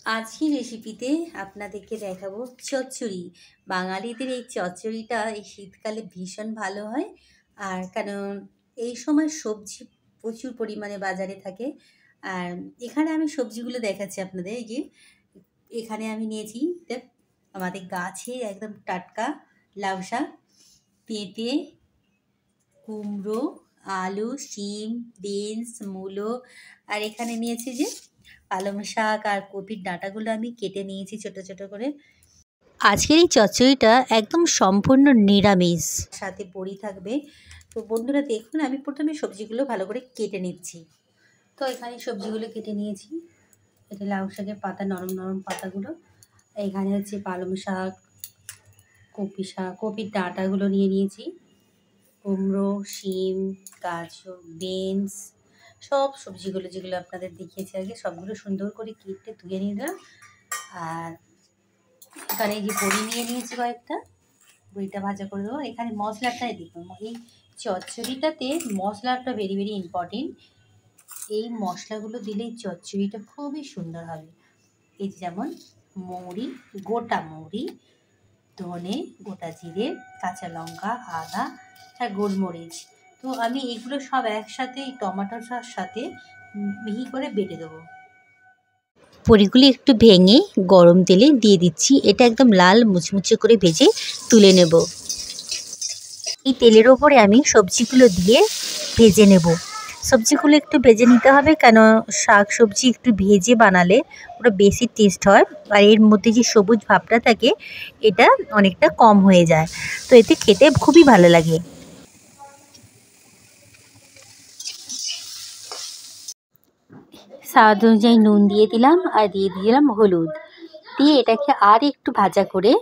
আজকের রেসিপিতে আপনাদেরকে দেখাবো চচ্চড়ি। বাঙালিদের এই চচ্চড়িটা এই শীতকালে ভীষণ ভালো হয়। আর কারণ এই সময় সবজি প্রচুর পরিমাণে বাজারে থাকে। আর এখানে আমি সবজিগুলো দেখাচ্ছি আপনাদের। এই যে এখানে আমি নিয়েছি আমাদের গাছে একদম টাটকা লাউ শাক, পেঁপে, কুমড়ো, আলু, শিম, বিনস, মূলো। আর এখানে নিয়েছি যে পালং শাক আর কপির ডাঁটাগুলো আমি কেটে নিয়েছি ছোট ছোট করে। আজকের এই চচ্চড়িটা একদম সম্পূর্ণ নিরামিষ, সাথে বড়ি থাকবে। তো বন্ধুরা দেখুন, আমি প্রথমে সবজিগুলো ভালো করে কেটে নিচ্ছি। তো এখানে সবজিগুলো কেটে নিয়েছি। এটা লাউ শাকের পাতা, নরম নরম পাতাগুলো। এখানে হচ্ছে পালং শাক, কপির ডাঁটাগুলো নিয়ে নিয়েছি, কুমড়ো, শিম, গাজর, বিনস, সব সবজিগুলো যেগুলো আপনাদের দেখিয়েছি আগে সবগুলো সুন্দর করে কেটে ধুয়ে নিলাম। আর এখানে এই যে বড়ি নিয়ে নিয়েছি কয়েকটা, বড়িটা ভাজা করে দেবো। এখানে মশলাটাই দেখুন, এই চচ্চড়িটাতে মশলাটা ভেরি ভেরি ইম্পর্টেন্ট। এই মশলাগুলো দিলেই চচ্চড়িটা খুবই সুন্দর হবে। এই যেমন মৌরি, গোটা মৌরি, ধনে, গোটা জিরে, কাঁচা লঙ্কা, আদা আর গোলমরিচ। তো আমি এগুলো সব একসাথে এই টমেটোর সাথে মিহি করে বেটে দেবো। বড়িগুলি একটু ভেঙে গরম তেলে দিয়ে দিচ্ছি। এটা একদম লাল মুচমুচে করে ভেজে তুলে নেব। এই তেলের ওপরে আমি সবজিগুলো দিয়ে ভেজে নেব। সবজিগুলো একটু ভেজে নিতে হবে, কেন শাক সবজি একটু ভেজে বানালে ওটা বেশি টেস্ট হয়। আর এর মধ্যে যে সবুজ ভাবটা থাকে এটা অনেকটা কম হয়ে যায়, তো এতে খেতে খুবই ভালো লাগে। স্বাদ অনুযায়ী নুন দিয়ে দিলাম আর দিয়ে দিলাম হলুদ, দিয়ে এটাকে আর একটু ভাজা করে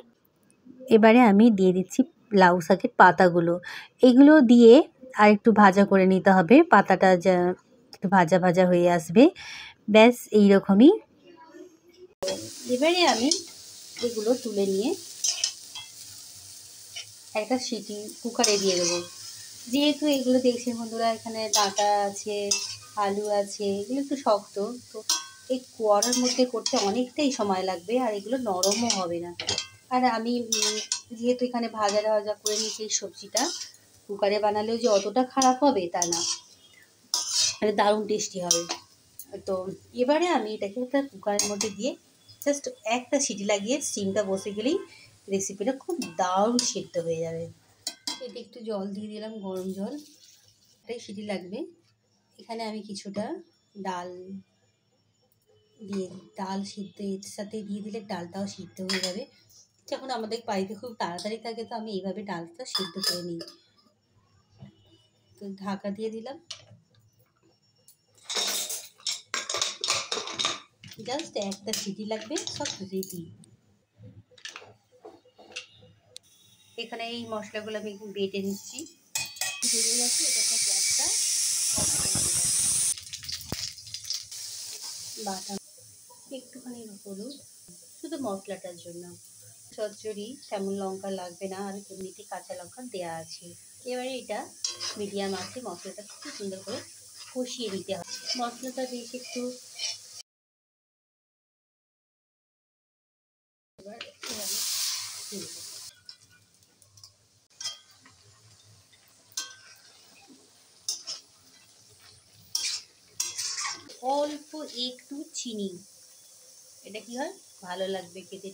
এবারে আমি দিয়ে দিচ্ছি লাউ শাকের পাতাগুলো। এগুলো দিয়ে আর একটু ভাজা করে নিতে হবে, পাতাটা যা একটু ভাজা ভাজা হয়ে আসবে, ব্যাস এইরকমই। এবারে আমি এগুলো তুলে নিয়ে একটা সিটি কুকারে দিয়ে দেবো। যেহেতু এগুলো দেখছেন বন্ধুরা, এখানে ডাঁটা আছে, আলু আছে, এগুলো একটু শক্ত, তো এই কুয়ার মধ্যে করতে অনেকটাই সময় লাগবে আর এগুলো নরমও হবে না। আর আমি যেহেতু এখানে ভাজা ভাজা করে নিয়েছি এই সবজিটা, কুকারে বানালেও যে অতটা খারাপ হবে তা না, মানে দারুণ টেস্টি হবে। তো এবারে আমি এটাকে একটা কুকারের মধ্যে দিয়ে জাস্ট একটা সিটি লাগিয়ে স্টিমটা বসে গেলেই রেসিপিটা খুব দারুণ সিদ্ধ হয়ে যাবে। এতে একটু জল দিয়ে দিলাম, গরম জল, এটাই সিটি লাগবে। এখানে আমি কিছুটা ডাল ডাল সিদ্ধ এর সাথে দিয়ে দিলে ডালটাও সিদ্ধ হয়ে যাবে। যখন আমাদের বাড়িতে খুব তাড়াতাড়ি থাকে তো আমি এইভাবে ডালটা সিদ্ধ করে নিই। তো ঢাকা দিয়ে দিলাম, জাস্ট একটা সিটি লাগবে, সব রেডি। এখানে এই মশলাগুলো আমি বেটে নিচ্ছি। ভেজে গেছে, এটাকে গ্যাসটা বাটা, একটুখানি হলুদ শুধু মশলাটার জন্য। চচ্চড়ি তেমন লঙ্কা লাগবে না, আর এমনিতে কাঁচা লঙ্কা দেওয়া আছে। এবারে এটা মিডিয়াম আছে, মশলাটা খুব সুন্দর করে কষিয়ে নিতে হবে। মশলাটা বেশ একটু এবার অল্প একটু চিনি, এটা কি হয় ভালো লাগবে খেতে।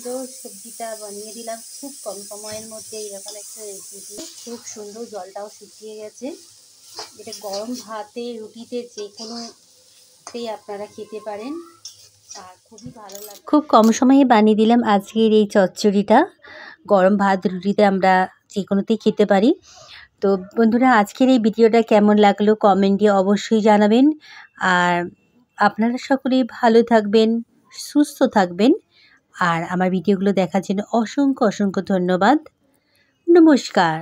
তো সবজিটা বানিয়ে দিলাম খুব কম সময়ের মধ্যে, এরকম একটা রেসিপি খুব সুন্দর, জলটাও শুকিয়ে গেছে। এটা গরম ভাতে, রুটিতে, যে কোনোতেই আপনারা খেতে পারেন আর খুবই ভালো লাগে। খুব কম সময়ে বানিয়ে দিলাম আজকের এই চচ্চড়িটা। গরম ভাত রুটিতে আমরা যে কোনোতেই খেতে পারি। তো বন্ধুরা, আজকের এই ভিডিওটা কেমন লাগলো কমেন্টে অবশ্যই জানাবেন। আর আপনারা সকলেই ভালো থাকবেন, সুস্থ থাকবেন। আর আমার ভিডিওগুলো দেখার জন্য অসংখ্য অসংখ্য ধন্যবাদ। নমস্কার।